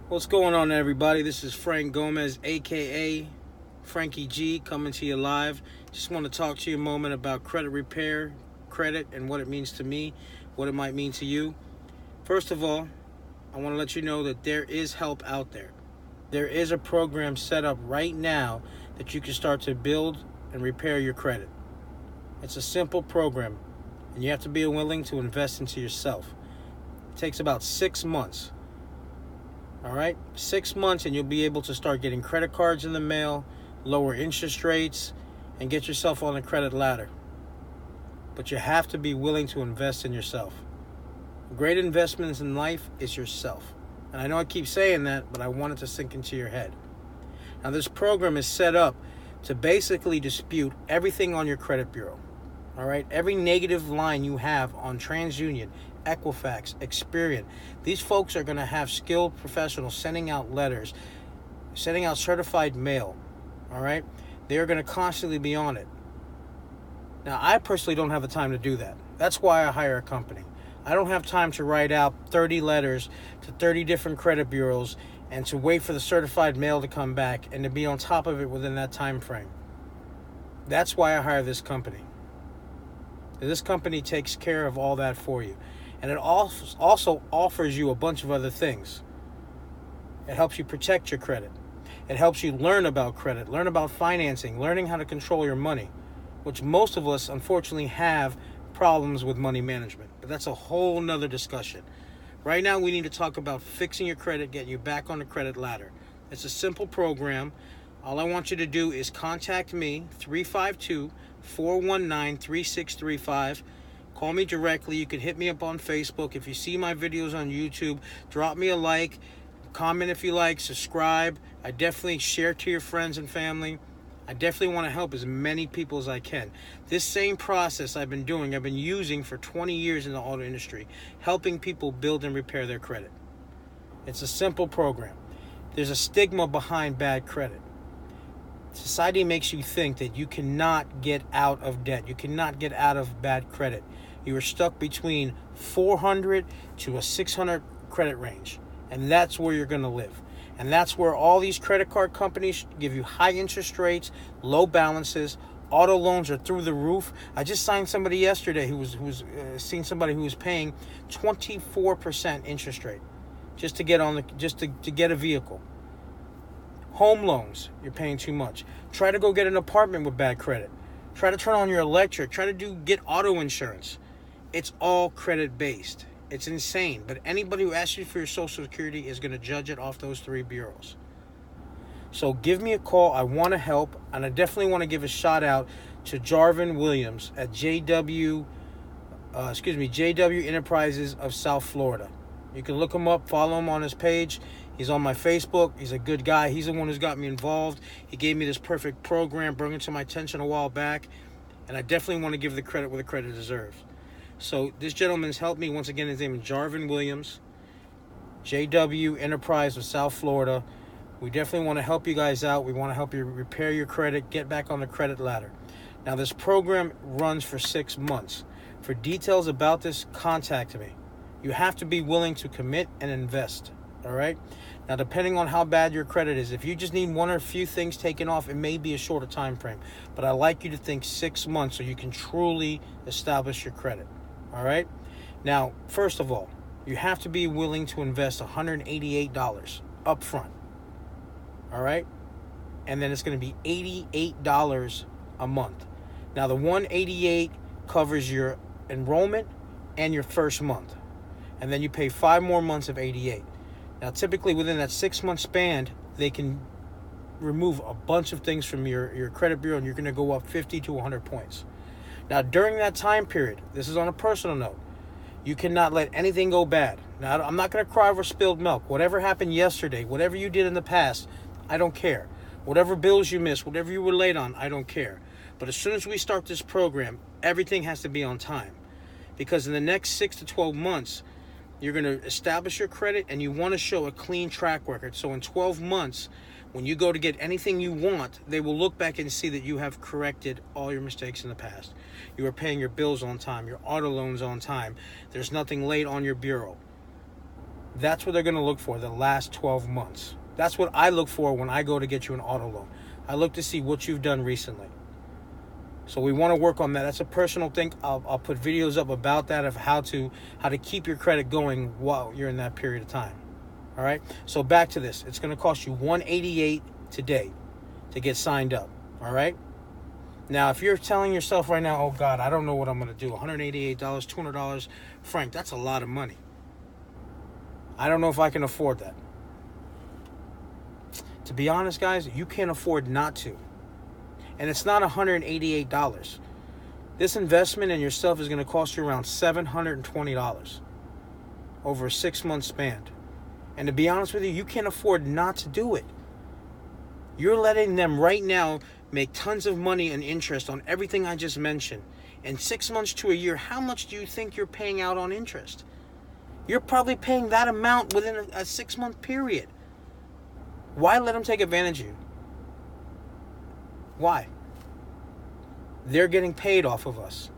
What's going on, everybody? This is Frank Gomez, aka Frankie G, coming to you live. Just want to talk to you a moment about credit repair, credit, and what it means to me, what it might mean to you. First of all, I want to let you know that there is help out there. There is a program set up right now that you can start to build and repair your credit. It's a simple program, and you have to be willing to invest into yourself. It takes about 6 months. All right, 6 months and you'll be able to start getting credit cards in the mail, lower interest rates, and get yourself on the credit ladder. But you have to be willing to invest in yourself. Great investments in life is yourself. And I know I keep saying that, but I want it to sink into your head. Now, this program is set up to basically dispute everything on your credit bureau. All right, every negative line you have on TransUnion, Equifax, Experian, these folks are going to have skilled professionals sending out letters, sending out certified mail. All right, they're going to constantly be on it. Now, I personally don't have the time to do that. That's why I hire a company. I don't have time to write out 30 letters to 30 different credit bureaus and to wait for the certified mail to come back and to be on top of it within that time frame. That's why I hire this company. This company takes care of all that for you. And it also offers you a bunch of other things. It helps you protect your credit. It helps you learn about credit, learn about financing, learning how to control your money, which most of us, unfortunately, have problems with money management. But that's a whole nother discussion. Right now, we need to talk about fixing your credit, getting you back on the credit ladder. It's a simple program. All I want you to do is contact me, 352-419-3635. Call me directly. You can hit me up on Facebook. If you see my videos on YouTube, drop me a like, comment if you like, subscribe. I definitely share to your friends and family. I definitely want to help as many people as I can. This same process I've been using for 20 years in the auto industry, helping people build and repair their credit. It's a simple program. There's a stigma behind bad credit. Society makes you think that you cannot get out of debt. You cannot get out of bad credit. You are stuck between 400 to a 600 credit range. And that's where you're going to live. And that's where all these credit card companies give you high interest rates, low balances. Auto loans are through the roof. I just signed somebody yesterday who was paying 24% interest rate just to get to get a vehicle. Home loans, you're paying too much. Try to go get an apartment with bad credit. Try to turn on your electric. Try to get auto insurance. It's all credit based. It's insane. But anybody who asks you for your Social Security is going to judge it off those 3 bureaus. So give me a call. I want to help. And I definitely want to give a shout out to Jarvin Williams at JW Enterprises of South Florida. You can look him up, follow him on his page. He's on my Facebook. He's a good guy. He's the one who's got me involved. He gave me this perfect program, brought it to my attention a while back. And I definitely want to give the credit where the credit deserves. So this gentleman's helped me. Once again, his name is Jarvin Williams, JW Enterprise of South Florida. We definitely want to help you guys out. We want to help you repair your credit, get back on the credit ladder. Now, this program runs for 6 months. For details about this, contact me. You have to be willing to commit and invest. All right? Now, depending on how bad your credit is, if you just need one or a few things taken off, it may be a shorter time frame. But I like you to think 6 months so you can truly establish your credit. All right? Now, first of all, you have to be willing to invest $188 up front. All right? And then it's going to be $88 a month. Now, the $188 covers your enrollment and your first month. And then you pay 5 more months of $88. Now, typically within that 6-month span, they can remove a bunch of things from your credit bureau, and you're going to go up 50 to 100 points. Now, during that time period, this is on a personal note, you cannot let anything go bad. Now, I'm not going to cry over spilled milk. Whatever happened yesterday, whatever you did in the past, I don't care. Whatever bills you missed, whatever you were late on, I don't care. But as soon as we start this program, everything has to be on time. Because in the next 6 to 12 months, you're going to establish your credit, and you want to show a clean track record. So in 12 months, when you go to get anything you want, they will look back and see that you have corrected all your mistakes in the past. You are paying your bills on time, your auto loans on time. There's nothing late on your bureau. That's what they're going to look for, the last 12 months. That's what I look for when I go to get you an auto loan. I look to see what you've done recently. So we want to work on that. That's a personal thing. I'll put videos up about that, of how to keep your credit going while you're in that period of time. All right? So back to this. It's going to cost you $188 today to get signed up. All right? Now, if you're telling yourself right now, oh, God, I don't know what I'm going to do. $188, $200, Frank, that's a lot of money. I don't know if I can afford that. To be honest, guys, you can't afford not to. And it's not $188. This investment in yourself is going to cost you around $720 over a 6-month span. And to be honest with you, you can't afford not to do it. You're letting them right now make tons of money and interest on everything I just mentioned. In 6 months to a year, how much do you think you're paying out on interest? You're probably paying that amount within a 6-month period. Why let them take advantage of you? Why? They're getting paid off of us.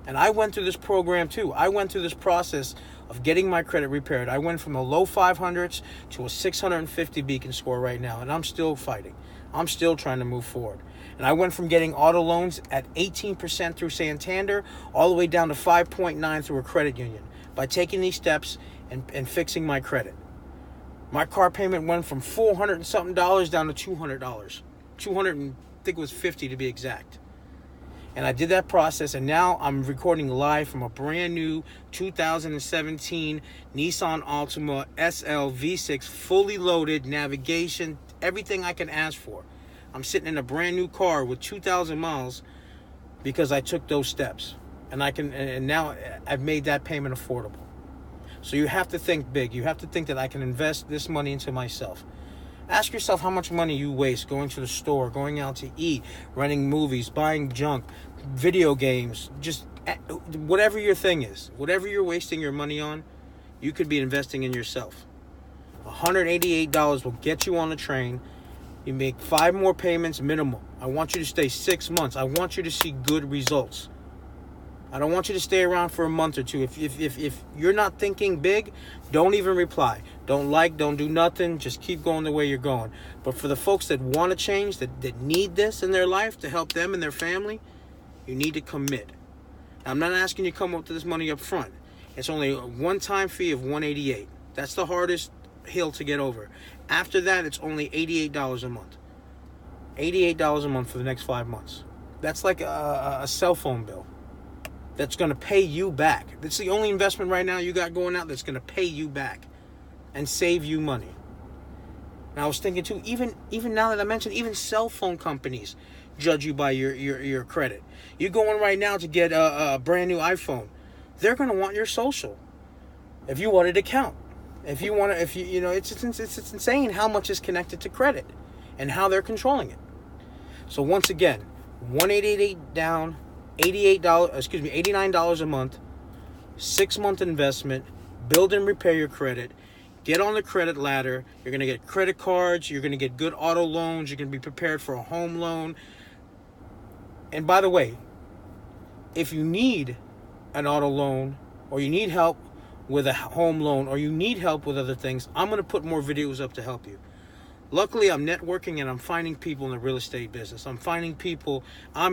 And I went through this program too. I went through this process of getting my credit repaired. I went from a low 500s to a 650 Beacon score right now. And I'm still fighting. I'm still trying to move forward. And I went from getting auto loans at 18% through Santander all the way down to 5.9 through a credit union by taking these steps and fixing my credit. My car payment went from $400 and something down to $200. I think it was 50 to be exact. And I did that process, and now I'm recording live from a brand new 2017 Nissan Altima SL V6, fully loaded, navigation, everything I can ask for. I'm sitting in a brand new car with 2,000 miles because I took those steps. And now I've made that payment affordable. So you have to think big. You have to think that I can invest this money into myself. Ask yourself how much money you waste going to the store, going out to eat, renting movies, buying junk, video games, just whatever your thing is. Whatever you're wasting your money on, you could be investing in yourself. $188 will get you on the train. You make 5 more payments minimum. I want you to stay 6 months. I want you to see good results. I don't want you to stay around for a month or two. If you're not thinking big, don't even reply. Don't do nothing. Just keep going the way you're going. But for the folks that want to change, that need this in their life to help them and their family, you need to commit. Now, I'm not asking you to come up to this money up front. It's only a one-time fee of $188. That's the hardest hill to get over. After that, it's only $88 a month. $88 a month for the next 5 months. That's like a cell phone bill. That's going to pay you back. That's the only investment right now you got going out that's going to pay you back and save you money. And I was thinking too, even now that I mentioned, even cell phone companies judge you by your credit. You go in right now to get a brand new iPhone, they're going to want your social. If you want an account, it's insane how much is connected to credit and how they're controlling it. So once again, $188 down. $89 a month, 6-month investment, build and repair your credit, get on the credit ladder. You're going to get credit cards, you're going to get good auto loans, you're going to be prepared for a home loan. And by the way, if you need an auto loan, or you need help with a home loan, or you need help with other things, I'm going to put more videos up to help you. Luckily, I'm networking and I'm finding people in the real estate business. I'm in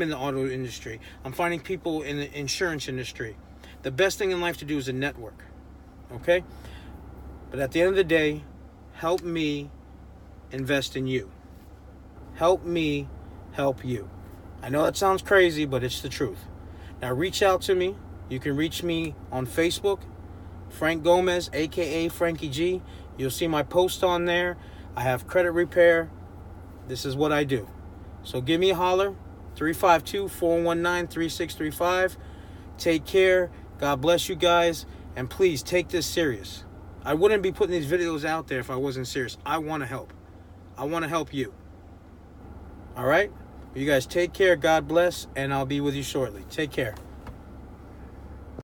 the auto industry. I'm finding people in the insurance industry. The best thing in life to do is a network. Okay? But at the end of the day, help me invest in you. Help me help you. I know that sounds crazy, but it's the truth. Now reach out to me. You can reach me on Facebook, Frank Gomez, aka Frankie G. You'll see my post on there. I have credit repair. This is what I do. So give me a holler, 352-419-3635. Take care. God bless you guys. And please take this serious. I wouldn't be putting these videos out there if I wasn't serious. I want to help. I want to help you. All right? You guys take care. God bless. And I'll be with you shortly. Take care.